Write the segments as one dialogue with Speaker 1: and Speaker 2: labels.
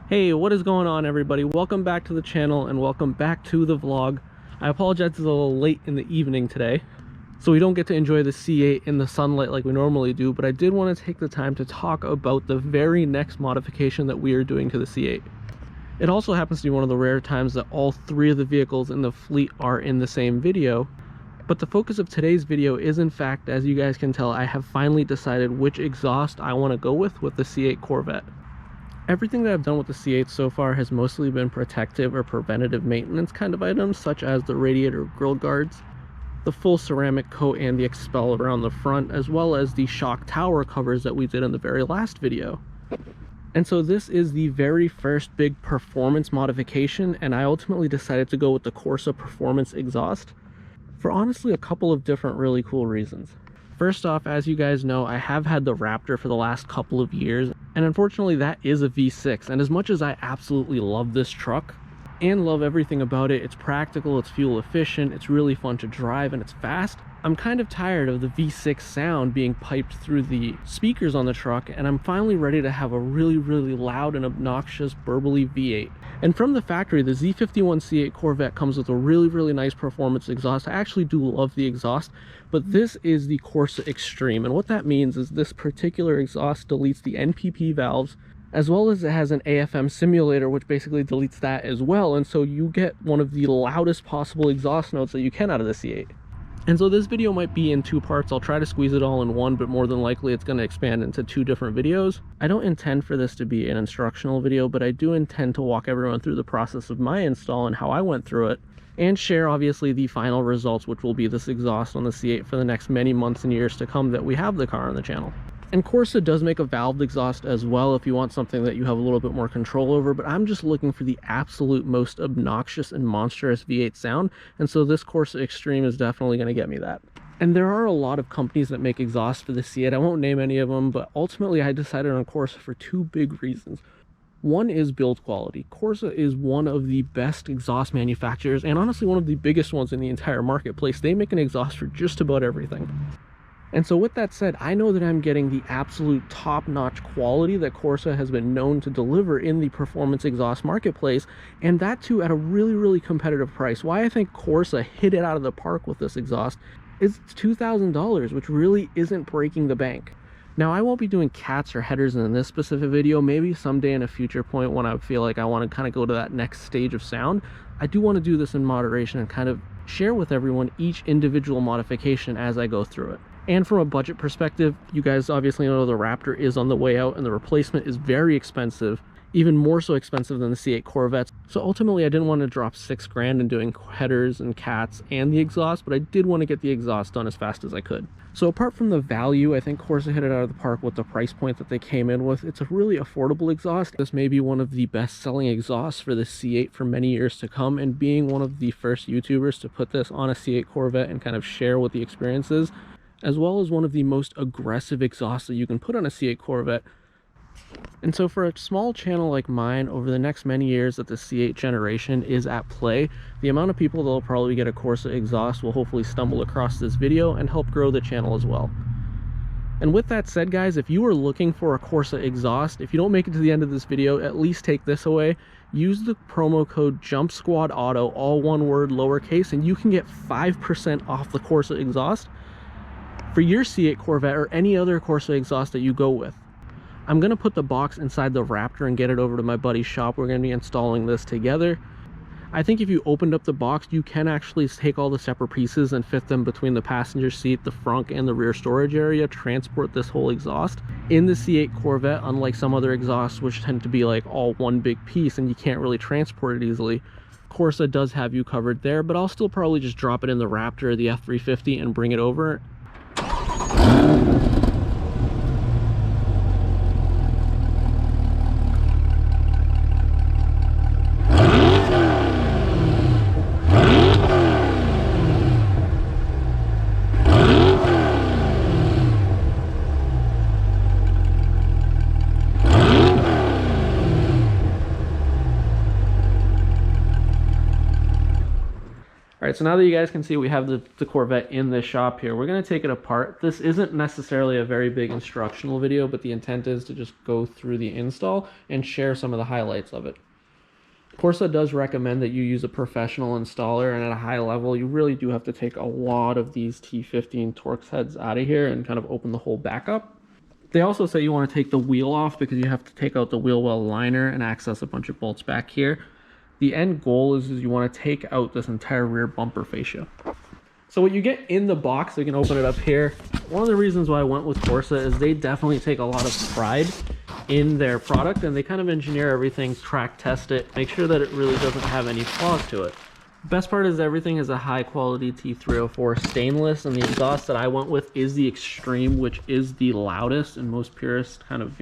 Speaker 1: Hey, what is going on, everybody? Welcome back to the channel and welcome back to the vlog. I apologize it's a little late in the evening today, so we don't get to enjoy the C8 in the sunlight like we normally do, but I did want to take the time to talk about the very next modification that we are doing to the C8. It also happens to be one of the rare times that all three of the vehicles in the fleet are in the same video, but the focus of today's video is, in fact, as you guys can tell, I have finally decided which exhaust I want to go with the C8 Corvette. Everything that I've done with the C8 so far has mostly been protective or preventative maintenance kind of items, such as the radiator grille guards, the full ceramic coat and the expel around the front, as well as the shock tower covers that we did in the very last video. And so this is the very first big performance modification, and I ultimately decided to go with the Corsa Performance Exhaust for honestly a couple of different really cool reasons. First off, as you guys know, I have had the Raptor for the last couple of years, and unfortunately that is a V6, and as much as I absolutely love this truck and love everything about it, it's practical, it's fuel efficient, it's really fun to drive, and it's fast, I'm kind of tired of the V6 sound being piped through the speakers on the truck, and I'm finally ready to have a really loud and obnoxious burbly V8. And from the factory, the Z51 C8 Corvette comes with a really nice performance exhaust. I actually do love the exhaust, but this is the Corsa Xtreme, and what that means is this particular exhaust deletes the NPP valves, as well as it has an AFM simulator which basically deletes that as well, and so you get one of the loudest possible exhaust notes that you can out of the C8. And so this video might be in two parts. I'll try to squeeze it all in one, but more than likely it's going to expand into two different videos. I don't intend for this to be an instructional video, but I do intend to walk everyone through the process of my install and how I went through it, and share obviously the final results, which will be this exhaust on the C8 for the next many months and years to come that we have the car on the channel. And Corsa does make a valved exhaust as well if you want something that you have a little bit more control over, but I'm just looking for the absolute most obnoxious and monstrous V8 sound, and so this Corsa Xtreme is definitely going to get me that. And there are a lot of companies that make exhaust for the C8. I won't name any of them, but ultimately I decided on Corsa for two big reasons. One is build quality. Corsa is one of the best exhaust manufacturers, and honestly one of the biggest ones in the entire marketplace. They make an exhaust for just about everything. And so with that said, I know that I'm getting the absolute top-notch quality that Corsa has been known to deliver in the performance exhaust marketplace, and that too at a really competitive price. Why I think Corsa hit it out of the park with this exhaust is it's $2,000, which really isn't breaking the bank. Now, I won't be doing cats or headers in this specific video. Maybe someday in a future point when I feel like I want to kind of go to that next stage of sound, I do want to do this in moderation and kind of share with everyone each individual modification as I go through it. And from a budget perspective, you guys obviously know the Raptor is on the way out and the replacement is very expensive, even more so expensive than the C8 Corvettes. So ultimately I didn't want to drop $6 grand in doing headers and cats and the exhaust, but I did want to get the exhaust done as fast as I could. So apart from the value, I think Corsa hit it out of the park with the price point that they came in with. It's a really affordable exhaust. This may be one of the best selling exhausts for the C8 for many years to come, and being one of the first YouTubers to put this on a C8 Corvette and kind of share what the experience is, as well as one of the most aggressive exhausts that you can put on a C8 Corvette. And so for a small channel like mine, over the next many years that the C8 generation is at play, the amount of people that will probably get a Corsa exhaust will hopefully stumble across this video and help grow the channel as well. And with that said, guys, if you are looking for a Corsa exhaust, if you don't make it to the end of this video, at least take this away. Use the promo code JumpSquadAuto, all one word, lowercase, and you can get 5% off the Corsa exhaust for your C8 Corvette or any other Corsa exhaust that you go with. I'm going to put the box inside the Raptor and get it over to my buddy's shop. We're going to be installing this together. I think if you opened up the box, you can actually take all the separate pieces and fit them between the passenger seat, the front, and the rear storage area, transport this whole exhaust. In the C8 Corvette, unlike some other exhausts which tend to be like all one big piece and you can't really transport it easily, Corsa does have you covered there, but I'll still probably just drop it in the Raptor or the F350 and bring it over. right, so now that you guys can see we have the Corvette in this shop here, we're going to take it apart. This isn't necessarily a very big instructional video, but the intent is to just go through the install and share some of the highlights of it. Corsa does recommend that you use a professional installer, and at a high level, you really do have to take a lot of these T15 Torx heads out of here and kind of open the whole back up. They also say you want to take the wheel off because you have to take out the wheel well liner and access a bunch of bolts back here. The end goal is you want to take out this entire rear bumper fascia. So what you get in the box, so you can open it up here. One of the reasons why I went with Corsa is they definitely take a lot of pride in their product, and they kind of engineer everything, track test it, make sure that it really doesn't have any flaws to it. Best part is everything is a high quality T304 stainless, and the exhaust that I went with is the Xtreme, which is the loudest and most purest kind of,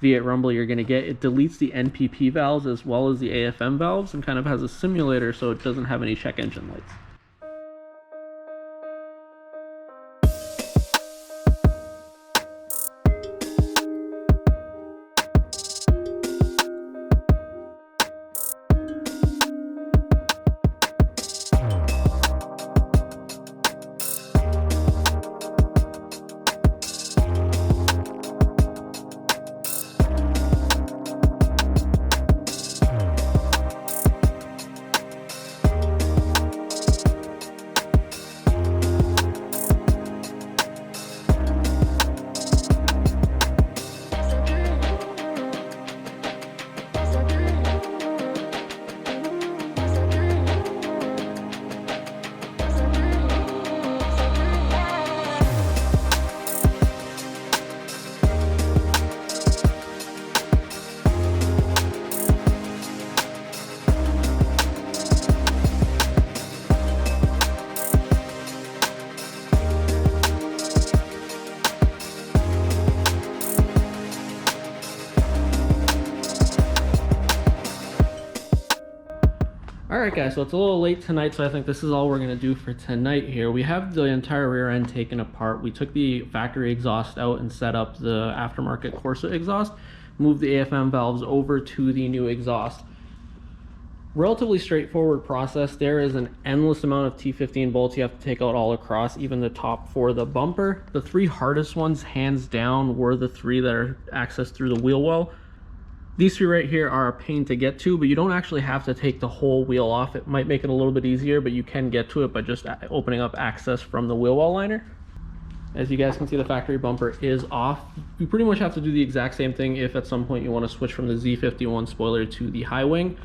Speaker 1: V8 rumble you're going to get. It deletes the NPP valves as well as the AFM valves and kind of has a simulator, so it doesn't have any check engine lights. Alright guys, so it's a little late tonight, so I think this is all we're going to do for tonight here. We have the entire rear end taken apart. We took the factory exhaust out and set up the aftermarket Corsa exhaust, moved the AFM valves over to the new exhaust. Relatively straightforward process. There is an endless amount of T15 bolts you have to take out all across, even the top for the bumper. The three hardest ones, hands down, were the three that are accessed through the wheel well. These three right here are a pain to get to, but you don't actually have to take the whole wheel off. It might make it a little bit easier, but you can get to it by just opening up access from the wheel well liner. As you guys can see, the factory bumper is off. You pretty much have to do the exact same thing if at some point you want to switch from the Z51 spoiler to the high wing.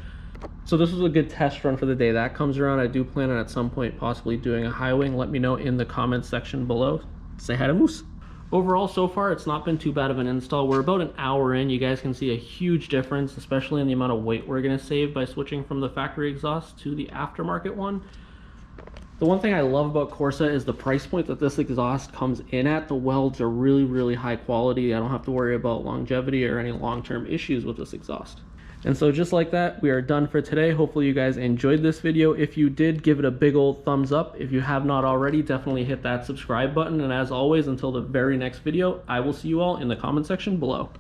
Speaker 1: So this was a good test run for the day that comes around. I do plan on at some point possibly doing a high wing. Let me know in the comments section below. Say hi to Moose. Overall, so far, it's not been too bad of an install. We're about an hour in. You guys can see a huge difference, especially in the amount of weight we're going to save by switching from the factory exhaust to the aftermarket one. The one thing I love about Corsa is the price point that this exhaust comes in at. The welds are really, really high quality. I don't have to worry about longevity or any long-term issues with this exhaust. And so just like that, we are done for today. Hopefully you guys enjoyed this video. If you did, give it a big old thumbs up. If you have not already, definitely hit that subscribe button. And as always, until the very next video, I will see you all in the comment section below.